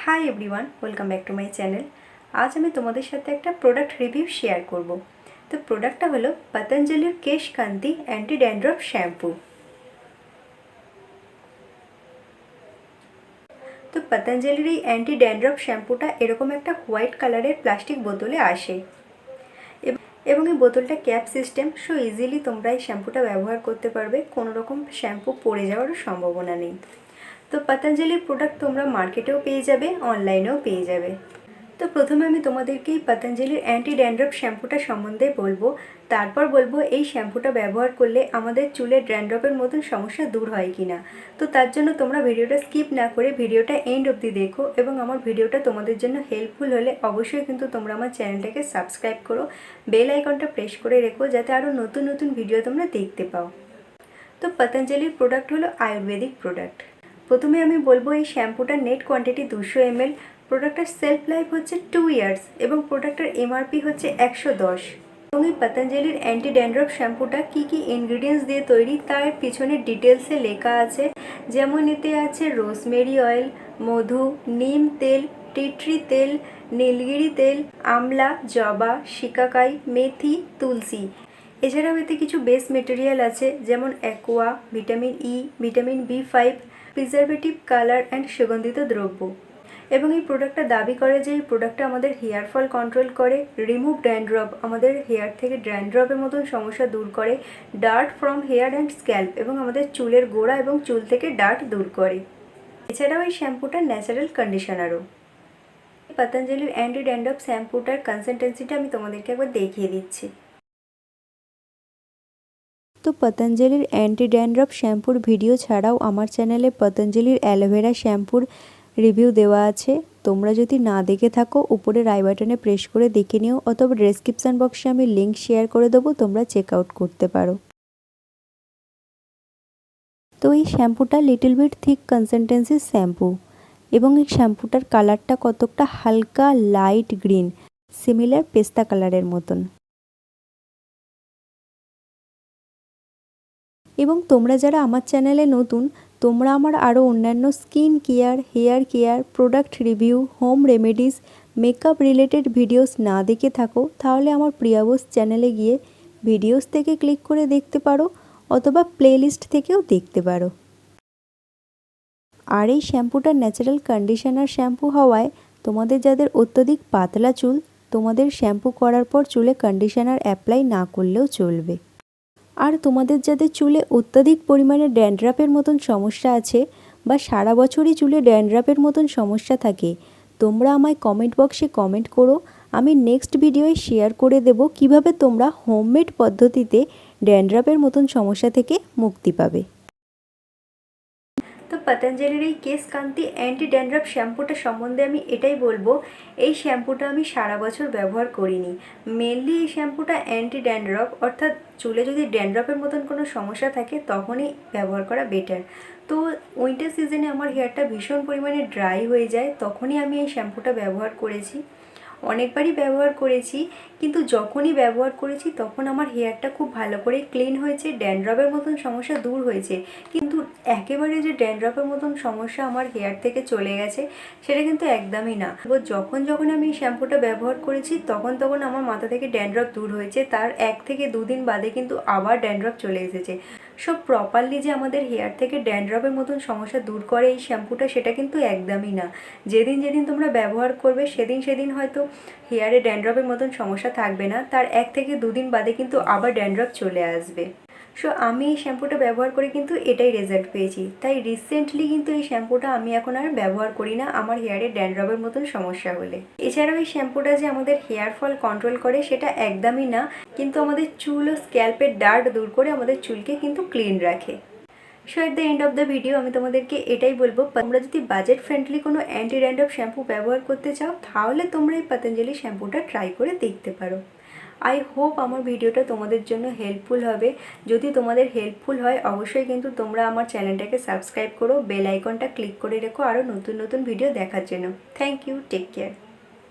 Hi everyone, welcome back to my channel. আজ আমি তোমাদের সাথে একটা প্রোডাক্ট রিভিউ শেয়ার করব। তো প্রোডাক্টটা হলো পতঞ্জলির কেশ কান্তি অ্যান্টি ড্যান্ড্রফ শ্যাম্পু। তো পতঞ্জলির এই অ্যান্টি ড্যান্ড্রফ শ্যাম্পুটা এরকম একটা হোয়াইট কালারের প্লাস্টিক বোতলে আসে এবং এই বোতলটা ক্যাপ সিস্টেম, সো ইজিলি তোমরা এই শ্যাম্পুটা ব্যবহার করতে পারবে, কোনো রকম শ্যাম্পু পড়ে যাওয়ারও সম্ভাবনা নেই। তো পতঞ্জলির প্রোডাক্ট তোমরা মার্কেটেও পেয়ে যাবে, অনলাইনেও পেয়ে যাবে। তো প্রথমে আমি তোমাদেরকে এই পতঞ্জলির অ্যান্টি ড্যান্ড্রফ শ্যাম্পুটা সম্বন্ধে বলবো, তারপর বলবো এই শ্যাম্পুটা ব্যবহার করলে আমাদের চুলের ড্যান্ড্রফের মতন সমস্যা দূর হয় কি না। তো তার জন্য তোমরা ভিডিওটা স্কিপ না করে ভিডিওটা এন্ড অবধি দেখো, এবং আমার ভিডিওটা তোমাদের জন্য হেল্পফুল হলে অবশ্যই কিন্তু তোমরা আমার চ্যানেলটাকে সাবস্ক্রাইব করো, বেল আইকনটা প্রেস করে রেখো, যাতে আরও নতুন নতুন ভিডিও তোমরা দেখতে পাও। তো পতঞ্জলির প্রোডাক্ট হলো আয়ুর্বেদিক প্রোডাক্ট। প্রথমে আমি বলবো এই শ্যাম্পুটার নেট কোয়ান্টিটি 200 ml, প্রোডাক্টের সেলফ লাইফ হচ্ছে 2 ইয়ার্স এবং প্রোডাক্টের এমআরপি হচ্ছে 110। এবং এই পতঞ্জলির অ্যান্টি ড্যান্ড্রফ শ্যাম্পুটা কী কী ইনগ্রিডিয়েন্টস দিয়ে তৈরি তার পিছনে ডিটেলসে লেখা আছে। যেমন এতে আছে রোজমেরি অয়েল, মধু, নিম তেল, টিট্রি তেল, নীলগিরি তেল, আমলা, জবা, শিকাকাই, মেথি, তুলসী। এছাড়াও এতে কিছু বেস মেটেরিয়াল আছে, যেমন aqua, vitamin E, vitamin B5, preservative, colour and সুগন্ধিত দ্রব্য। এবং এই প্রোডাক্টটা দাবি করে যে এই প্রোডাক্টটা আমাদের হেয়ার ফল কন্ট্রোল করে, রিমুভ ড্যান্ড্রফ, আমাদের হেয়ার থেকে ড্যান্ড্রফের মতন সমস্যা দূর করে, dirt from hair and scalp, এবং আমাদের চুলের গোড়া এবং চুল থেকে ডার্ট দূর করে। এছাড়াও এই শ্যাম্পুটা ন্যাচারাল কন্ডিশনারও। পতঞ্জলির অ্যান্টি ড্যান্ড্রফ শ্যাম্পুটার কনসিস্টেন্সিটা আমি তোমাদেরকে একবার দেখিয়ে দিচ্ছি। তো পতঞ্জলির অ্যান্টি ড্যান্ড্রফ শ্যাম্পুর ভিডিও ছাড়াও আমার চ্যানেলে পতঞ্জলির অ্যালোভেরা শ্যাম্পুর রিভিউ দেওয়া আছে। তোমরা যদি না দেখে থাকো উপরের আই বাটনে প্রেস করে দেখে নিও, অথবা ডেসক্রিপশন বক্সে আমি লিঙ্ক শেয়ার করে দেবো, তোমরা চেক আউট করতে পারো। তো এই শ্যাম্পুটা লিটল বিট থিক কনসিস্টেন্সির শ্যাম্পু, এবং এই শ্যাম্পুটার কালারটা কতকটা হালকা লাইট গ্রিন, সিমিলার পেস্তা কালারের মতন। এবং তোমরা যারা আমার চ্যানেলে নতুন, তোমরা আমার আরও অন্যান্য skin care, hair care, product review, home remedies, makeup related videos না দেখে থাকো, তাহলে আমার প্রিয়া বোস চ্যানেলে গিয়ে ভিডিওস থেকে ক্লিক করে দেখতে পারো, অথবা প্লেলিস্ট থেকেও দেখতে পারো। আর এই শ্যাম্পুটা ন্যাচারাল কন্ডিশনার শ্যাম্পু হওয়ায় তোমাদের যাদের অত্যধিক পাতলা চুল, তোমাদের শ্যাম্পু করার পর চুলে কন্ডিশনার অ্যাপ্লাই না করলেও চলবে। আর তোমাদের যাদের চুলে অত্যাধিক পরিমাণে ড্যান্ড্রাফের মতন সমস্যা আছে, বা সারা বছরই চুলে ড্যান্ড্রাফের মতন সমস্যা থাকে, তোমরা আমায় কমেন্ট বক্সে কমেন্ট করো, আমি নেক্সট ভিডিওয়ে শেয়ার করে দেব কিভাবে তোমরা হোমমেড পদ্ধতিতে ড্যান্ড্রাফের মতন সমস্যা থেকে মুক্তি পাবে। তো পতঞ্জলির এই কেশ কান্তি অ্যান্টি ড্যান্ড্রফ শ্যাম্পুটা সম্বন্ধে আমি এটাই বলবো, এই শ্যাম্পুটা আমি সারা বছর ব্যবহার করিনি। মেনলি এই শ্যাম্পুটা অ্যান্টি ড্যান্ড্রফ, অর্থাৎ চুলে যদি ড্যান্ড্রফের মতন কোনো সমস্যা থাকে তখনই ব্যবহার করা বেটার। তো উইন্টার সিজনে আমার হেয়ারটা ভীষণ পরিমাণে ড্রাই হয়ে যায়, তখনই আমি এই শ্যাম্পুটা ব্যবহার করেছি। অনেকবারই ব্যবহার করেছি, কিন্তু যখনই ব্যবহার করেছি তখন আমার হেয়ারটা খুব ভালো করে ক্লিন হয়েছে, ড্যান্ড্রফের মতন সমস্যা দূর হয়েছে। কিন্তু একেবারে যে ড্যান্ড্রফের মতন সমস্যা আমার হেয়ার থেকে চলে গেছে সেটা কিন্তু একদমই না। যখন যখন আমি এই শ্যাম্পুটা ব্যবহার করেছি তখন তখন আমার মাথা থেকে ড্যান্ড্রফ দূর হয়েছে, তার 1 থেকে 2 দিন বাদে কিন্তু আবার ড্যান্ড্রফ চলে এসেছে। সো প্রপারলি যে আমাদের হেয়ার থেকে ড্যান্ড্রফের মতন সমস্যা দূর করে এই শ্যাম্পুটা, সেটা কিন্তু একদমই না। যেদিন যেদিন তোমরা ব্যবহার করবে সেদিন সেদিন হয়তো হেয়ারে ড্যান্ড্রফের মতন সমস্যা থাকবে না, তার 1 থেকে 2 দিন বাদে কিন্তু আবার ড্যান্ড্রফ চলে আসবে। সো আমি এই শ্যাম্পুটা ব্যবহার করে কিন্তু এটাই রেজাল্ট পেয়েছি, তাই রিসেন্টলি কিন্তু এই শ্যাম্পুটা আমি এখন আর ব্যবহার করি না আমার হেয়ারে ড্যান্ড্রফের মতন সমস্যা হলে। এছাড়াও এই শ্যাম্পুটা যে আমাদের হেয়ার ফল কন্ট্রোল করে সেটা একদমই না, কিন্তু আমাদের চুল ও স্ক্যাল্পের ডার্ট দূর করে আমাদের চুলকে কিন্তু ক্লিন রাখে। So at the end of the video আমি তোমাদেরকে এটাই বলবো, তোমরা যদি বাজেট ফ্রেন্ডলি কোনো অ্যান্টি ড্যান্ড্রফ শ্যাম্পু ব্যবহার করতে চাও তাহলে তোমরা এই পতঞ্জলি শ্যাম্পুটা ট্রাই করে দেখতে পারো। আই হোপ আমার ভিডিওটা তোমাদের জন্য হেল্পফুল হবে। যদি তোমাদের হেল্পফুল হয় অবশ্যই কিন্তু তোমরা আমার চ্যানেলটাকে সাবস্ক্রাইব করো, বেল আইকনটা ক্লিক করে রেখো আরও নতুন নতুন ভিডিও দেখার জন্য। Thank you, take care.